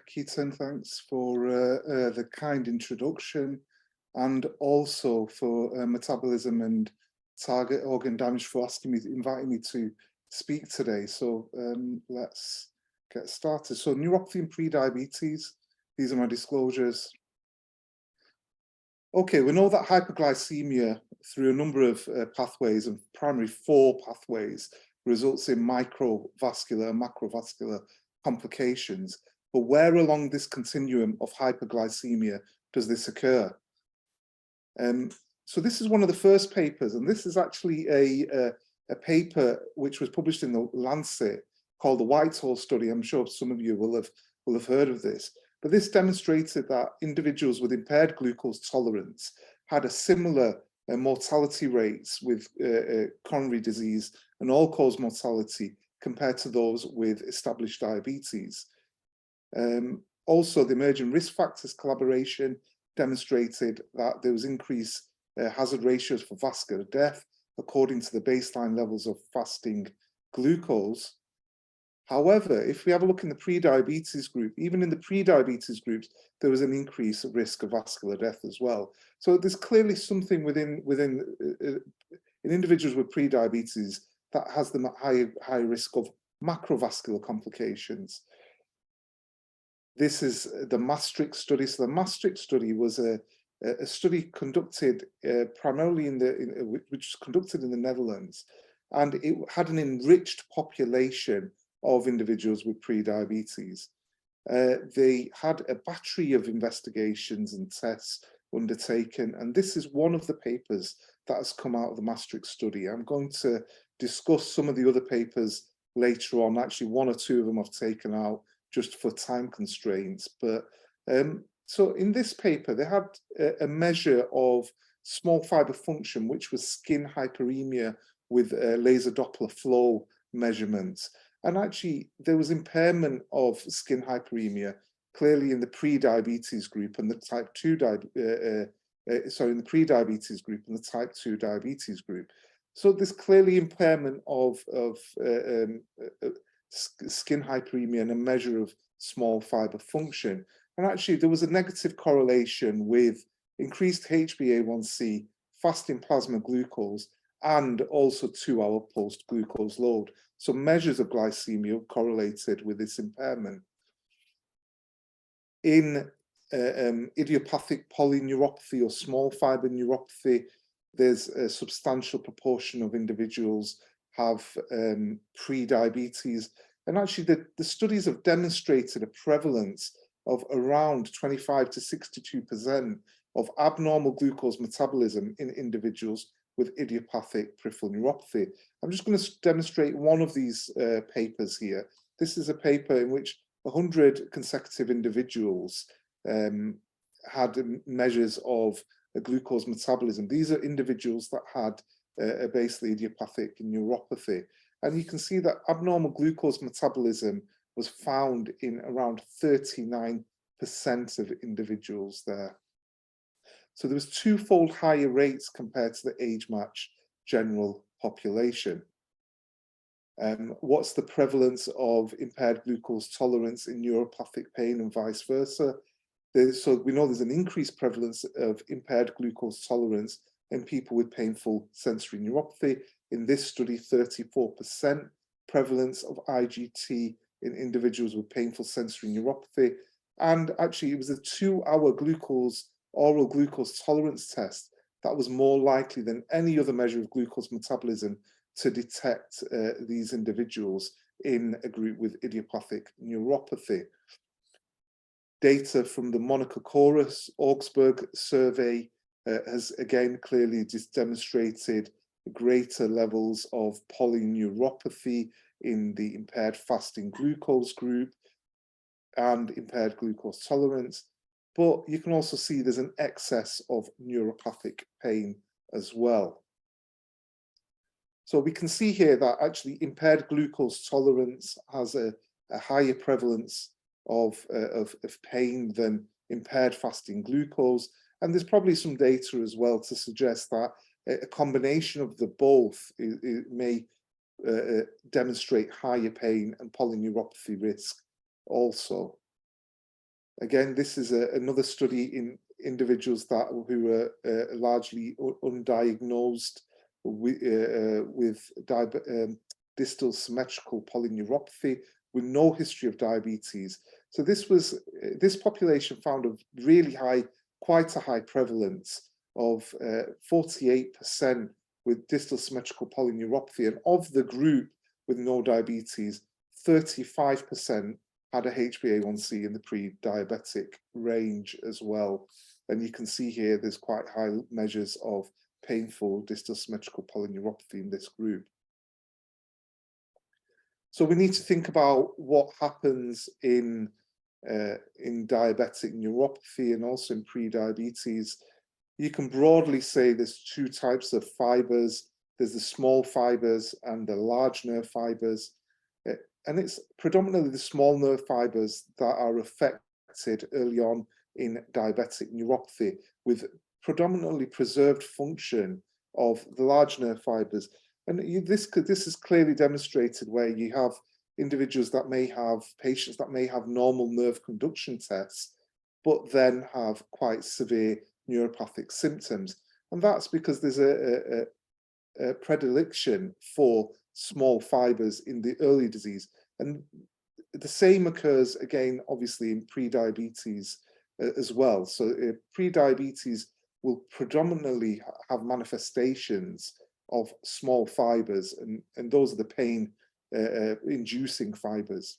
Keaton. Thanks for the kind introduction, and also for metabolism and target organ damage for inviting me to speak today. So let's get started. So neuropathy and prediabetes, these are my disclosures. Okay, we know that hyperglycemia through a number of pathways, and primarily 4 pathways, results in microvascular and macrovascular complications. But where along this continuum of hyperglycemia does this occur? So this is one of the first papers, and this is actually a paper which was published in the Lancet called the Whitehall study. I'm sure some of you will have heard of this. But this demonstrated that individuals with impaired glucose tolerance had a similar mortality rates with coronary disease and all-cause mortality compared to those with established diabetes. Also, the emerging risk factors collaboration demonstrated that there was increased hazard ratios for vascular death according to the baseline levels of fasting glucose. However, if we have a look in the pre-diabetes group, even in the pre-diabetes groups, there was an increase of risk of vascular death as well. So there's clearly something in individuals with pre-diabetes that has them at high risk of macrovascular complications. This is the Maastricht study. So the Maastricht study was a study conducted primarily which was conducted in the Netherlands, and it had an enriched population of individuals with pre-diabetes. They had a battery of investigations and tests undertaken, and this is one of the papers that has come out of the Maastricht study. I'm going to discuss some of the other papers later on. Actually, 1 or 2 of them I've taken out just for time constraints. But so in this paper, they had a measure of small fiber function, which was skin hyperemia with laser Doppler flow measurements. And actually, there was impairment of skin hyperemia clearly in the pre-diabetes group and the type 2 in the pre-diabetes group and the type 2 diabetes group. So there's clearly impairment of skin hyperemia and a measure of small fiber function. And actually, there was a negative correlation with increased HbA1c, fasting plasma glucose, and also 2-hour post-glucose load. So measures of glycemia correlated with this impairment. In idiopathic polyneuropathy or small fiber neuropathy, there's a substantial proportion of individuals have pre-diabetes. And actually, the studies have demonstrated a prevalence of around 25 to 62% of abnormal glucose metabolism in individuals with idiopathic peripheral neuropathy. I'm just going to demonstrate one of these papers here. This is a paper in which 100 consecutive individuals had measures of glucose metabolism. These are individuals that had basically idiopathic neuropathy. And you can see that abnormal glucose metabolism was found in around 39% of individuals there. So there was 2-fold higher rates compared to the age-matched general population. What's the prevalence of impaired glucose tolerance in neuropathic pain and vice versa? So we know there's an increased prevalence of impaired glucose tolerance in people with painful sensory neuropathy. In this study, 34% prevalence of IGT in individuals with painful sensory neuropathy. And actually, it was a 2-hour oral glucose tolerance test that was more likely than any other measure of glucose metabolism to detect these individuals in a group with idiopathic neuropathy. Data from the Monaco Chorus Augsburg survey has again clearly demonstrated greater levels of polyneuropathy in the impaired fasting glucose group and impaired glucose tolerance. But you can also see there's an excess of neuropathic pain as well. So we can see here that actually impaired glucose tolerance has a higher prevalence of pain than impaired fasting glucose. And there's probably some data as well to suggest that a combination of the both may demonstrate higher pain and polyneuropathy risk also. Again, this is another study in individuals who were largely undiagnosed with distal symmetrical polyneuropathy with no history of diabetes. So this population found a really high, quite a high prevalence of 48% with distal symmetrical polyneuropathy, and of the group with no diabetes, 35% had a HbA1c in the pre-diabetic range as well. And you can see here there's quite high measures of painful distal symmetrical polyneuropathy in this group. So we need to think about what happens in diabetic neuropathy and also in pre-diabetes. You can broadly say there's two types of fibers. There's the small fibers and the large nerve fibers. And it's predominantly the small nerve fibers that are affected early on in diabetic neuropathy, with predominantly preserved function of the large nerve fibers. And this is clearly demonstrated where you have individuals that may have, patients that may have normal nerve conduction tests, but then have quite severe neuropathic symptoms. And that's because there's a predilection for small fibers in the early disease. And the same occurs again, obviously, in pre-diabetes as well. So pre-diabetes will predominantly have manifestations of small fibers, and those are the pain inducing fibers.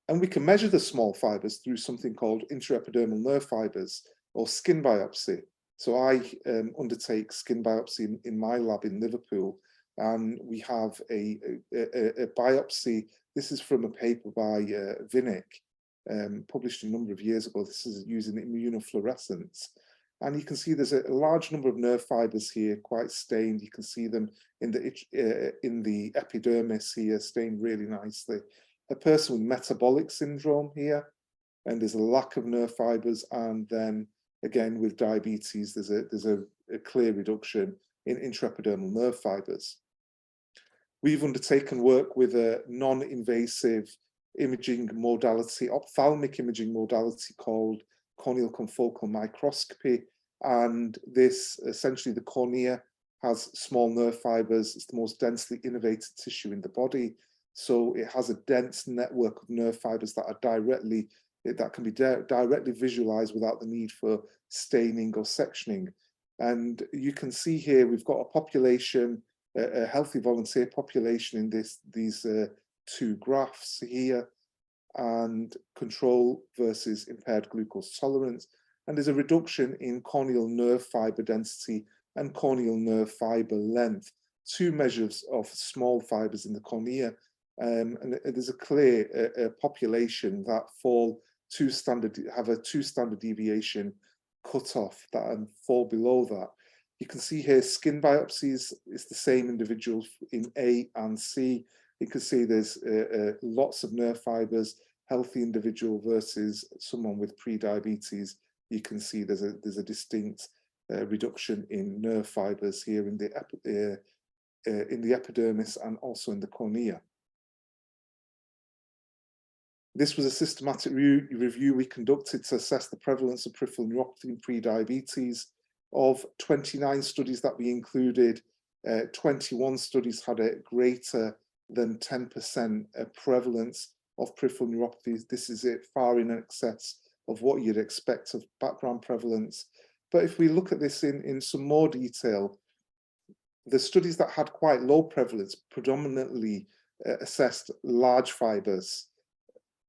And we can measure the small fibers through something called intraepidermal nerve fibers or skin biopsy. So I undertake skin biopsy in my lab in Liverpool, and we have a biopsy. This is from a paper by Vinnick, published a number of years ago. This is using immunofluorescence. And you can see there's a large number of nerve fibers here, quite stained. You can see them in the epidermis here, stained really nicely. A person with metabolic syndrome here, and there's a lack of nerve fibers. And then again, with diabetes, there's a clear reduction in intraepidermal nerve fibers. We've undertaken work with a non-invasive imaging modality, ophthalmic imaging modality called corneal confocal microscopy. And this, essentially the cornea has small nerve fibers. It's the most densely innervated tissue in the body. So it has a dense network of nerve fibers that can be directly visualized without the need for staining or sectioning. And you can see here, we've got a population, a healthy volunteer population in these two graphs here, and control versus impaired glucose tolerance. And there's a reduction in corneal nerve fiber density and corneal nerve fiber length, two measures of small fibers in the cornea. And there's a clear population that have a two standard deviation cutoff and fall below that. You can see here skin biopsies is the same individuals in A and C. You can see there's lots of nerve fibers, healthy individual versus someone with pre-diabetes. You can see there's a distinct reduction in nerve fibers here in the epidermis and also in the cornea. This was a systematic review we conducted to assess the prevalence of peripheral neuropathy in pre-diabetes. Of 29 studies that we included, 21 studies had a greater than 10% prevalence of peripheral neuropathy. This is far in excess of what you'd expect of background prevalence. But if we look at this in some more detail, the studies that had quite low prevalence predominantly assessed large fibers,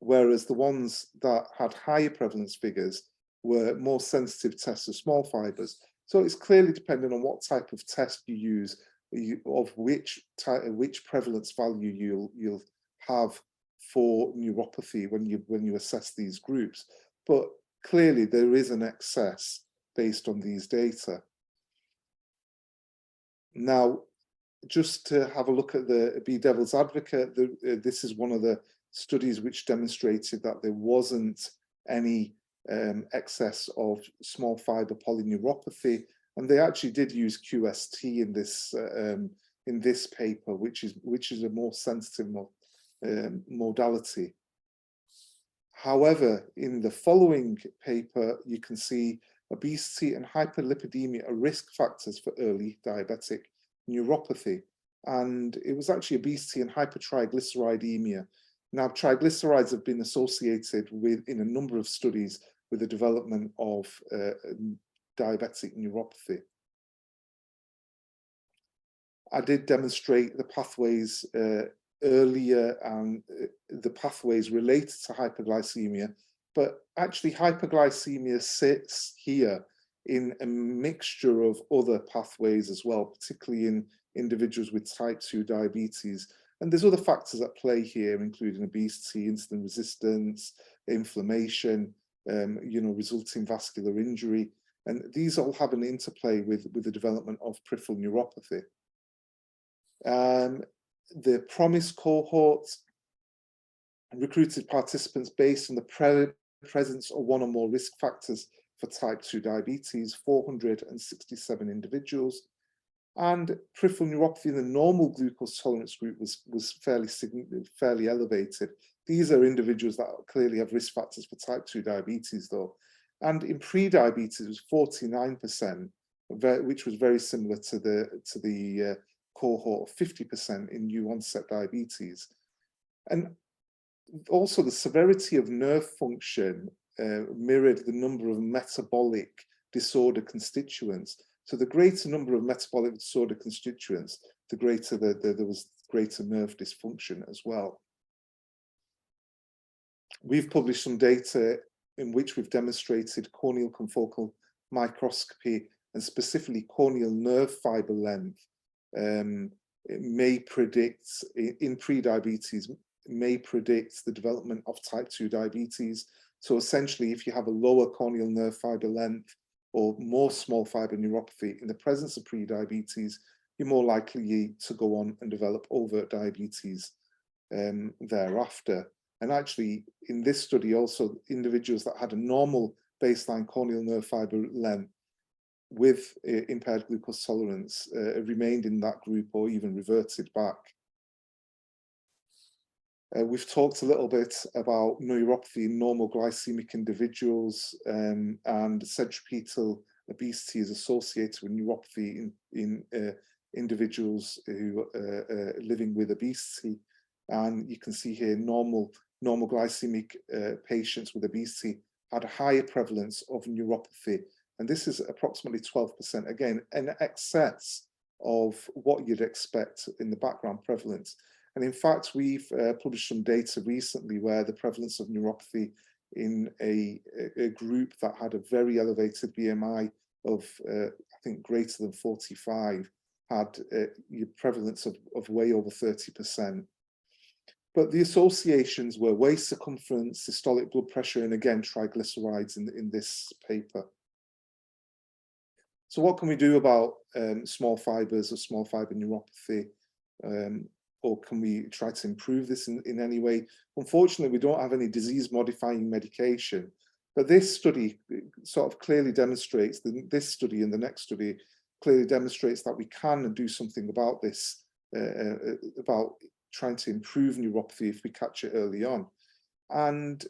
whereas the ones that had higher prevalence figures were more sensitive tests of small fibers. So it's clearly dependent on what type of test you use, of which prevalence value you'll have for neuropathy when you assess these groups. But clearly there is an excess based on these data. Now, just to have a look at be devil's advocate, this is one of the studies which demonstrated that there wasn't any excess of small fiber polyneuropathy, and they actually did use QST in this paper, which is a more sensitive modality. However, in the following paper, you can see obesity and hyperlipidemia are risk factors for early diabetic neuropathy. And it was actually obesity and hypertriglyceridemia. Now, triglycerides have been associated with, in a number of studies, with the development of diabetic neuropathy. I did demonstrate the pathways earlier and the pathways related to hyperglycemia, but actually hyperglycemia sits here in a mixture of other pathways as well, particularly in individuals with type 2 diabetes. And there's other factors at play here, including obesity, insulin resistance, inflammation, resulting vascular injury. And these all have an interplay with the development of peripheral neuropathy. The PROMISE cohort recruited participants based on the presence of one or more risk factors for type 2 diabetes, 467 individuals. And peripheral neuropathy in the normal glucose tolerance group was fairly elevated. These are individuals that clearly have risk factors for type 2 diabetes, though. And in pre-diabetes, it was 49%, which was very similar to the cohort of 50% in new onset diabetes. And also the severity of nerve function mirrored the number of metabolic disorder constituents. So the greater number of metabolic disorder constituents, the greater there was greater nerve dysfunction as well. We've published some data in which we've demonstrated corneal confocal microscopy and specifically corneal nerve fiber length it may predict, in pre-diabetes, may predict the development of type 2 diabetes. So essentially, if you have a lower corneal nerve fiber length or more small fiber neuropathy in the presence of pre-diabetes, you're more likely to go on and develop overt diabetes thereafter. And actually, in this study, also individuals that had a normal baseline corneal nerve fiber length with impaired glucose tolerance remained in that group or even reverted back. We've talked a little bit about neuropathy in normal glycemic individuals, and centripetal obesity is associated with neuropathy in individuals who are living with obesity. And you can see here normal glycemic patients with obesity had a higher prevalence of neuropathy. And this is approximately 12%, again, in excess of what you'd expect in the background prevalence. And in fact, we've published some data recently where the prevalence of neuropathy in a group that had a very elevated BMI of, I think, greater than 45, had a prevalence of way over 30%. But the associations were waist circumference, systolic blood pressure, and again, triglycerides in this paper. So what can we do about small fibers or small fiber neuropathy? Or can we try to improve this in any way? Unfortunately, we don't have any disease-modifying medication. But this study sort of clearly demonstrates, this study and the next study clearly demonstrates that we can do something about this, about trying to improve neuropathy if we catch it early on. And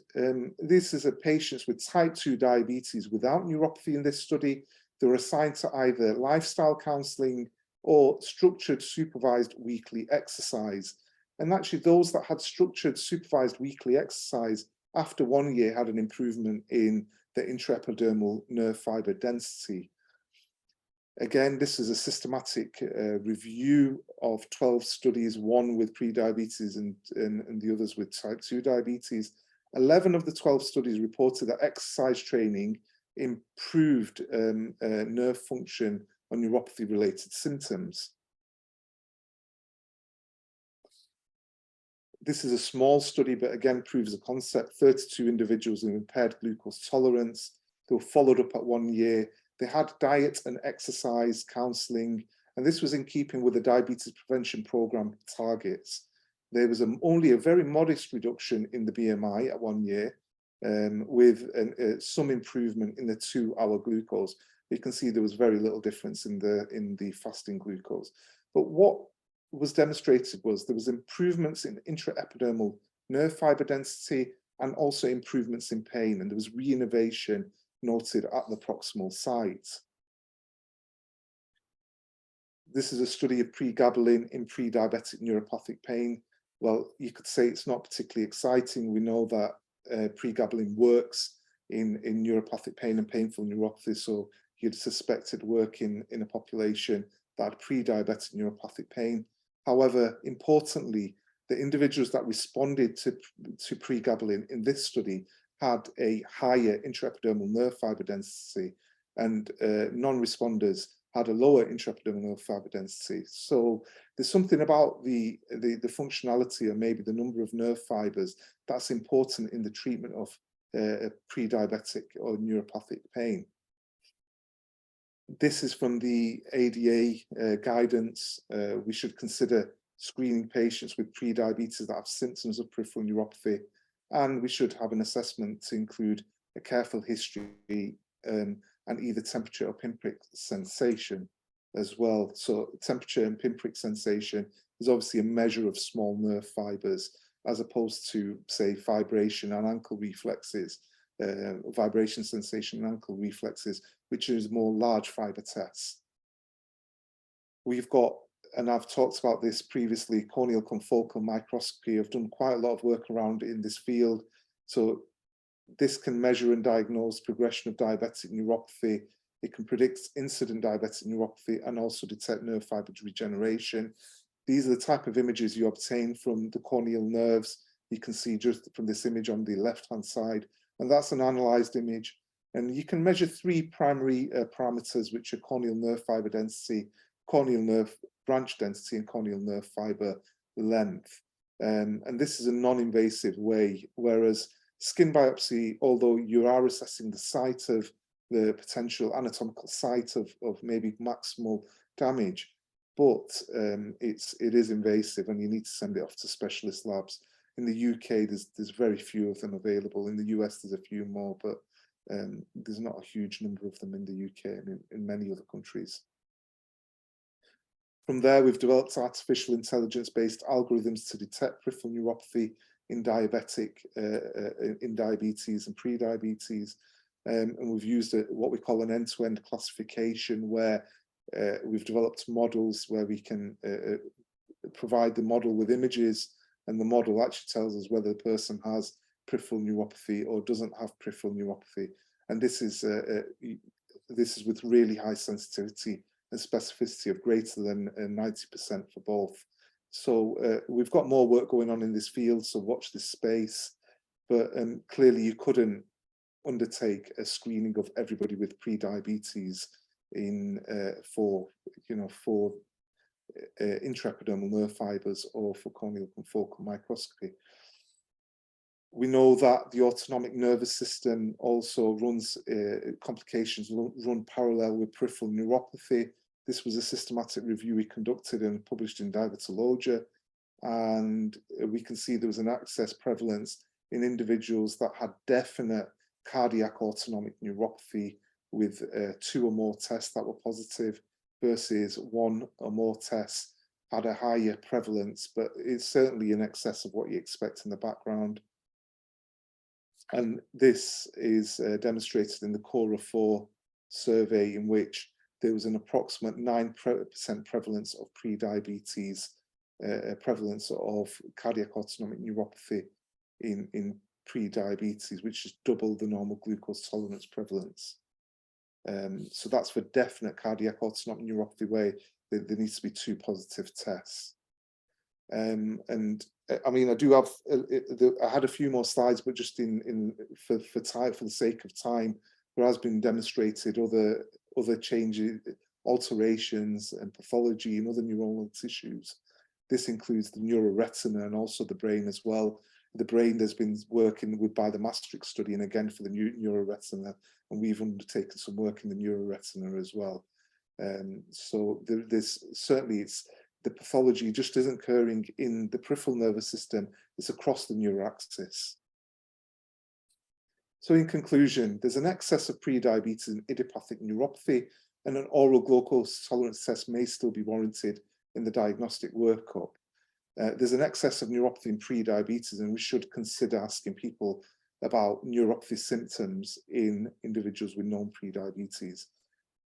this is a patients with type 2 diabetes without neuropathy in this study. They were assigned to either lifestyle counseling or structured supervised weekly exercise. And actually those that had structured supervised weekly exercise after 1 year had an improvement in the intraepidermal nerve fiber density. Again, this is a systematic review of 12 studies, one with pre-diabetes and the others with type 2 diabetes. 11 of the 12 studies reported that exercise training improved nerve function on neuropathy-related symptoms. This is a small study, but again proves the concept. 32 individuals with impaired glucose tolerance. They were followed up at 1 year. They had diet and exercise counseling, and this was in keeping with the diabetes prevention program targets. There was only a very modest reduction in the BMI at 1 year, with some improvement in the 2-hour glucose. You can see there was very little difference in the fasting glucose. But what was demonstrated was there was improvements in intraepidermal nerve fiber density, and also improvements in pain, and there was re-innervation noted at the proximal site. This is a study of pregabalin in pre-diabetic neuropathic pain. Well, you could say it's not particularly exciting. We know that pregabalin works in neuropathic pain and painful neuropathy, so you'd suspect it work in a population that had pre-diabetic neuropathic pain. However, importantly, the individuals that responded to pregabalin in this study had a higher intraepidermal nerve fiber density, and non-responders had a lower intraepidermal nerve fiber density. So there's something about the functionality and maybe the number of nerve fibers that's important in the treatment of pre-diabetic or neuropathic pain. This is from the ADA guidance. We should consider screening patients with pre-diabetes that have symptoms of peripheral neuropathy, and we should have an assessment to include a careful history and either temperature or pinprick sensation as well. So temperature and pinprick sensation is obviously a measure of small nerve fibers, as opposed to, say, vibration and ankle reflexes, vibration sensation and ankle reflexes, which is more large fiber tests. We've got, and I've talked about this previously, corneal confocal microscopy. I've done quite a lot of work around in this field. So this can measure and diagnose progression of diabetic neuropathy. It can predict incident diabetic neuropathy and also detect nerve fiber regeneration. These are the type of images you obtain from the corneal nerves. You can see just from this image on the left-hand side, and that's an analyzed image. And you can measure three primary parameters, which are corneal nerve fiber density, corneal nerve branch density, and corneal nerve fiber length. And this is a non-invasive way, whereas skin biopsy, although you are assessing the site of the potential anatomical site of maybe maximal damage, but it is invasive and you need to send it off to specialist labs. In the UK, there's very few of them available. In the US, there's a few more, but there's not a huge number of them in the UK and in many other countries. From there, we've developed artificial intelligence-based algorithms to detect peripheral neuropathy in diabetes and pre-diabetes. And we've used what we call an end-to-end classification, where we've developed models where we can provide the model with images, and the model actually tells us whether the person has peripheral neuropathy or doesn't have peripheral neuropathy. And this is with really high sensitivity and specificity of greater than 90% for both. So we've got more work going on in this field, so watch this space. But clearly you couldn't undertake a screening of everybody with pre-diabetes for intraepidermal nerve fibers or for corneal confocal microscopy. We know that the autonomic nervous system also runs, complications run parallel with peripheral neuropathy. This was a systematic review we conducted and published in Diabetologia, and we can see there was an excess prevalence in individuals that had definite cardiac autonomic neuropathy with 2 or more tests that were positive, versus 1 or more tests had a higher prevalence, but it's certainly in excess of what you expect in the background. And this is demonstrated in the CORA-4 survey, in which there was an approximate 9% prevalence of pre-diabetes, prevalence of cardiac autonomic neuropathy in pre-diabetes, which is double the normal glucose tolerance prevalence. So that's for definite cardiac autonomic neuropathy, where there needs to be 2 positive tests. And I mean, I do have, I had a few more slides, but just for the sake of time, there has been demonstrated other changes, alterations and pathology in other neuronal tissues. This includes the neuroretina and also the brain as well. The brain, there's been working by the Maastricht study, and again for the neuroretina, and we've undertaken some work in the neuroretina as well. So there's certainly, the pathology just isn't occurring in the peripheral nervous system, it's across the neuroaxis. So in conclusion, there's an excess of pre-diabetes and idiopathic neuropathy, and an oral glucose tolerance test may still be warranted in the diagnostic workup. there's an excess of neuropathy in pre-diabetes, and we should consider asking people about neuropathy symptoms in individuals with known pre-diabetes.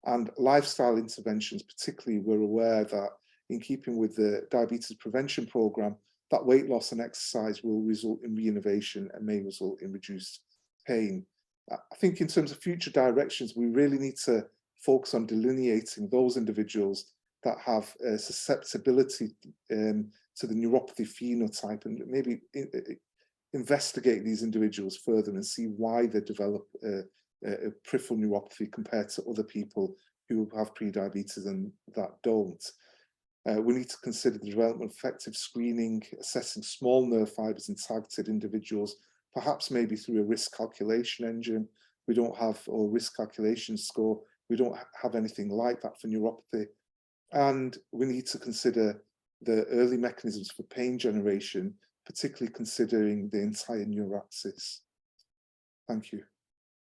And lifestyle interventions, particularly, we're aware that in keeping with the diabetes prevention program, that weight loss and exercise will result in re-innovation and may result in reduced pain. I think in terms of future directions, we really need to focus on delineating those individuals that have susceptibility to the neuropathy phenotype, and maybe investigate these individuals further and see why they develop a peripheral neuropathy compared to other people who have pre-diabetes and that don't. We need to consider the development of effective screening, assessing small nerve fibers in targeted individuals, perhaps maybe through a risk calculation engine. We don't have, or risk calculation score, we don't have anything like that for neuropathy. And we need to consider the early mechanisms for pain generation, particularly considering the entire neuroaxis. Thank you.